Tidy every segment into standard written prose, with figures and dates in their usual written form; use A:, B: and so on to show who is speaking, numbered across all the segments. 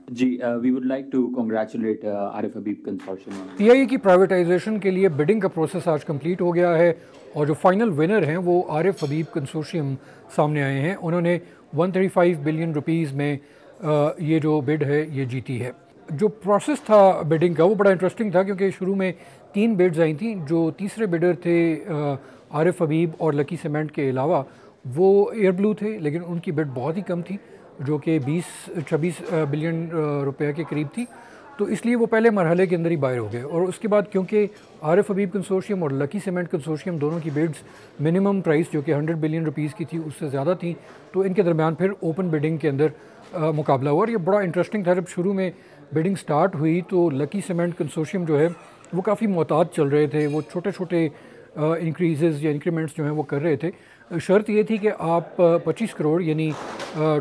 A: Ji, we would like to congratulate Arif Habib consortium.
B: PIA की privatisation के लिए बिडिंग का प्रोसेस आज कंप्लीट हो गया है और जो फाइनल विनर हैं वो आरिफ हबीब कंसोर्शियम सामने आए हैं। उन्होंने 135 बिलियन रुपीज़ में ये जो बिड है ये जीती है। जो प्रोसेस था बिडिंग का वो बड़ा इंटरेस्टिंग था क्योंकि शुरू में 3 बिड्स आई थी। जो तीसरे बिडर थे आरिफ हबीब और लकी सीमेंट के अलावा वो एयर ब्लू थे, लेकिन उनकी बिड बहुत ही कम थी जो कि 20-26 बिलियन रुपए के करीब थी। तो इसलिए वो पहले मरहले के अंदर ही बाहर हो गए और उसके बाद क्योंकि आरिफ हबीब कंसोर्शियम और लकी सीमेंट कंसोर्शियम दोनों की बिड्स मिनिमम प्राइस जो कि 100 बिलियन रुपीज़ की थी उससे ज़्यादा थी, तो इनके दरमियान फिर ओपन बिडिंग के अंदर मुकाबला हुआ। और ये बड़ा इंटरेस्टिंग था, जब शुरू में बिडिंग स्टार्ट हुई तो लकी सीमेंट कंसोर्शियम जो है वो काफ़ी मोहतात चल रहे थे। वो छोटे छोटे इंक्रीज़ या इंक्रीमेंट्स जो हैं वो कर रहे थे। शर्त ये थी कि आप 25 करोड़ यानी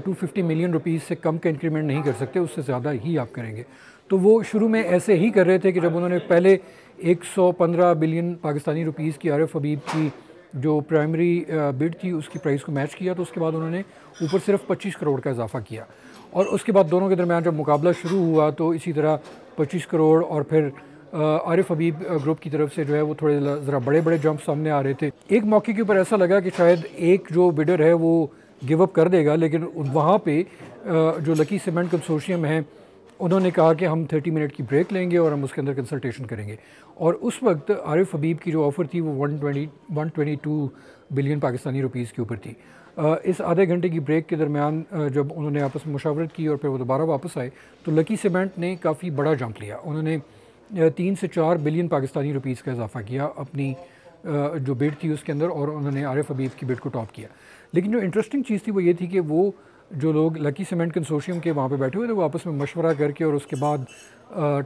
B: 250 मिलियन रुपीज़ से कम का इंक्रीमेंट नहीं कर सकते, उससे ज़्यादा ही आप करेंगे। तो वो शुरू में ऐसे ही कर रहे थे कि जब उन्होंने पहले 115 बिलियन पाकिस्तानी रुपीज़ की आरिफ हबीब की जो प्राइमरी बिड थी उसकी प्राइस को मैच किया, तो उसके बाद उन्होंने ऊपर सिर्फ 25 करोड़ का इजाफा किया। और उसके बाद दोनों के दरमियान जब मुकाबला शुरू हुआ तो इसी तरह 25 करोड़ और फिर आरिफ हबीब ग्रुप की तरफ से जो है वो थोड़े ज़रा बड़े बड़े जंप सामने आ रहे थे। एक मौके के ऊपर ऐसा लगा कि शायद एक जो बिडर है वो गिव अप कर देगा, लेकिन वहाँ पे जो लकी सीमेंट कंसोर्शियम है उन्होंने कहा कि हम 30 मिनट की ब्रेक लेंगे और हम उसके अंदर कंसल्टेशन करेंगे। और उस वक्त आरिफ हबीब की जो ऑफ़र थी वो 122 बिलियन पाकिस्तानी रुपीज़ के ऊपर थी। इस आधे घंटे की ब्रेक के दरमियान जब उन्होंने आपस में मुशावरत की और फिर वो दोबारा वापस आए तो लकी सीमेंट ने काफ़ी बड़ा जंप लिया। उन्होंने 3 से 4 बिलियन पाकिस्तानी रुपीज़ का इजाफा किया अपनी जो बिड थी उसके अंदर, और उन्होंने आरिफ हबीब की बिड को टॉप किया। लेकिन जो इंटरेस्टिंग चीज़ थी वो ये थी कि वो जो लोग लकी सीमेंट कंसोर्शियम के वहाँ पे बैठे हुए थे वो आपस में मशवरा करके और उसके बाद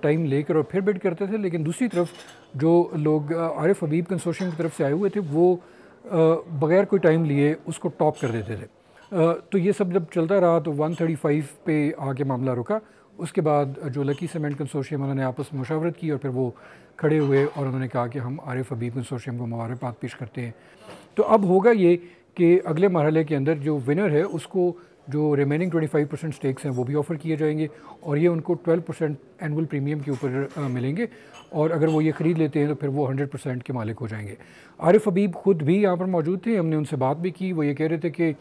B: टाइम लेकर और फिर बिड करते थे। लेकिन दूसरी तरफ जो लोग आरिफ हबीब कंसोर्शियम की तरफ से आए हुए थे वो बग़ैर कोई टाइम लिए उसको टॉप कर देते थे। तो ये सब जब चलता रहा तो 135 पे आके मामला रुका। उसके बाद जो लकी सीमेंट कंसोर्शियम उन्होंने आपस में मुशावरत की और फिर वो खड़े हुए और उन्होंने कहा कि हम आरिफ हबीब कंसोर्शियम को मुबारकबाद पेश करते हैं। तो अब होगा ये कि अगले मरहले के अंदर जो विनर है उसको जो रिमेनिंग 25% स्टेक्स हैं वो भी ऑफ़र किए जाएंगे और ये उनको 12% एनुअल प्रीमियम के ऊपर मिलेंगे, और अगर वो ये ख़रीद लेते हैं तो फिर वो 100% के मालिक हो जाएंगे। आरिफ हबीब ख़ुद भी यहाँ पर मौजूद थे, हमने उनसे बात भी की। वो ये कह रहे थे कि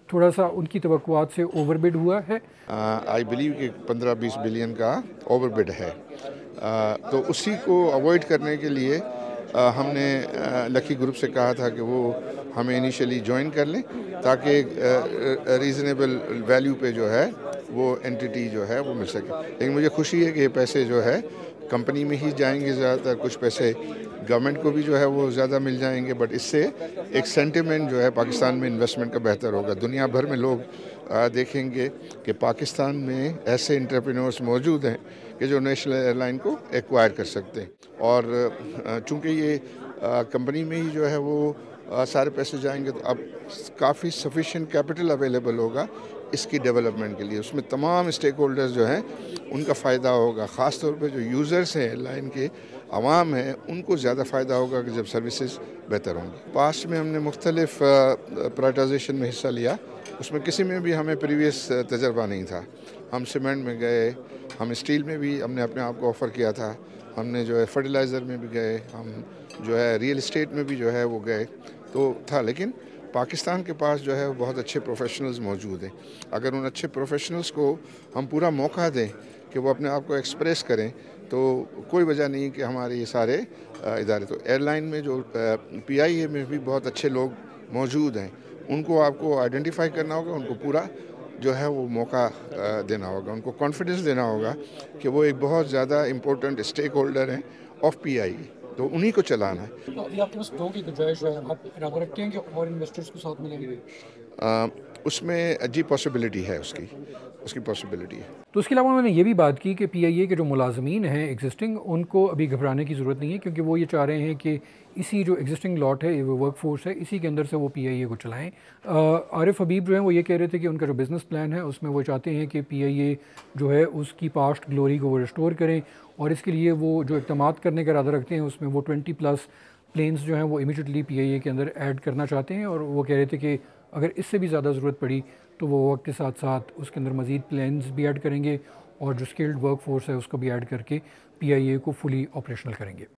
B: थोड़ा सा उनकी तवक्कुआत से ओवरबिड हुआ है।
C: आई बिलीव कि 15-20 बिलियन का ओवरबिड है। तो उसी को अवॉइड करने के लिए हमने लकी ग्रुप से कहा था कि वो हमें इनिशियली ज्वाइन कर लें ताकि रीज़नेबल वैल्यू पे जो है वो एंटिटी जो है वो मिल सके। लेकिन मुझे खुशी है कि ये पैसे जो है कंपनी में ही जाएंगे ज़्यादातर, कुछ पैसे गवर्नमेंट को भी जो है वो ज़्यादा मिल जाएंगे, बट इससे एक सेंटिमेंट जो है पाकिस्तान में इन्वेस्टमेंट का बेहतर होगा। दुनिया भर में लोग देखेंगे कि पाकिस्तान में ऐसे एंटरप्रेन्योर्स मौजूद हैं कि जो नेशनल एयरलाइन को एक्वायर कर सकते हैं, और चूँकि ये कंपनी में ही जो है वो सारे पैसे जाएंगे तो अब काफ़ी सफिशिएंट कैपिटल अवेलेबल होगा इसकी डेवलपमेंट के लिए। उसमें तमाम स्टेक होल्डर्स जो हैं उनका फ़ायदा होगा, ख़ास तौर पे जो यूज़र्स हैं एयरलाइन के, आवाम हैं, उनको ज़्यादा फ़ायदा होगा कि जब सर्विसेज बेहतर होंगी। पास्ट में हमने मुख्तलिफ प्राइवेटाइजेशन में हिस्सा लिया, उसमें किसी में भी हमें प्रीवियस तजर्बा नहीं था। हम सीमेंट में गए, हम स्टील में भी हमने अपने आप को ऑफ़र किया था, हमने जो है फर्टिलाइज़र में भी गए, हम जो है रियल इस्टेट में भी जो है वो गए तो था। लेकिन पाकिस्तान के पास जो है बहुत अच्छे प्रोफेशनल्स मौजूद हैं। अगर उन अच्छे प्रोफेशनल्स को हम पूरा मौका दें कि वो अपने आप को एक्सप्रेस करें तो कोई वजह नहीं कि हमारे ये सारे इदारे, तो एयरलाइन में जो पीआईए में भी बहुत अच्छे लोग मौजूद हैं, उनको आपको आइडेंटिफाई करना होगा, उनको पूरा जो है वो मौका देना होगा, उनको कॉन्फिडेंस देना होगा कि वो एक बहुत ज़्यादा इम्पोर्टेंट स्टेक होल्डर हैं ऑफ पीआईए, तो उन्हीं को चलाना है।
B: तो अभी आपके पास दो की गुंजाइश है, आप इरादा रखते हैं कि और इन्वेस्टर्स को साथ मिलेंगे?
C: उसमें जी पॉसिबिलिटी है, उसकी पॉसिबिलिटी है।
B: तो उसके अलावा उन्होंने ये भी बात की कि पीआईए के जो मुलाजमीन हैं एग्जिस्टिंग, उनको अभी घबराने की ज़रूरत नहीं है क्योंकि वो ये चाह रहे हैं कि इसी जो एग्जिस्टिंग लॉट है, वो वर्क फोर्स है, इसी के अंदर से वो पीआईए को चलाएं। आरिफ हबीब जो हैं वो ये कह रहे थे कि उनका जो बिज़नेस प्लान है उसमें वो चाहते हैं कि पीआईए जो है उसकी पास्ट ग्लोरी को वो रिस्टोर करें, और इसके लिए वो जो इक़दामात करने का इरादा रखते हैं उसमें वो 20+ प्लेन्स जो हैं वो इमीडिएटली पीआईए के अंदर ऐड करना चाहते हैं। और वो कह रहे थे कि अगर इससे भी ज़्यादा ज़रूरत पड़ी तो वो वक्त के साथ साथ उसके अंदर मज़ीद प्लान्स भी ऐड करेंगे और जो स्किल्ड वर्क फोर्स है उसको भी ऐड करके PIA को फुली ऑपरेशनल करेंगे।